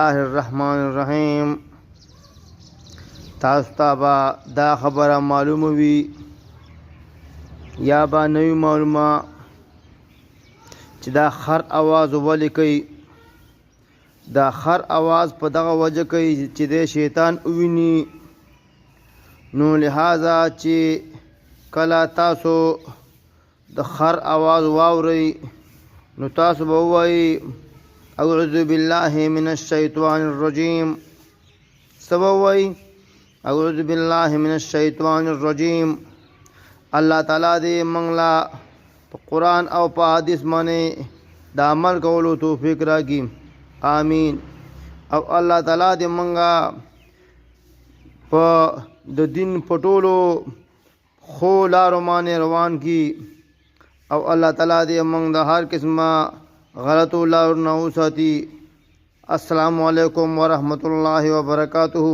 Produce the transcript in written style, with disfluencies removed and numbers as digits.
الله الرحمن الرحیم. تاسو ته به دا خبره معلومه وي یا به نوی معلومه چې دا خر اواز ولې کوي. دا خر اواز په دغه وجه کوي چې د شیطان وویني. نو لہذا چې کله تاسو د خر اواز واورئ نو تاسو به ووایئ اعوذ بالله من الشیطان الرجیم. سبوي اعوذ بالله من الشیطان الرجیم. الله تعالی دې موږ لا په قرآن او په حدیث باندې د عمل کولو توفیق راکړي. آمین. او الله تعالی دې موږ په د دین په ټولو خو لارو باندې روان کړي. او الله تعالی دې موږ د هر قسمه غلطو لارو نه وساتي. السلام علیکم ورحمۃ اللہ وبرکاتہ.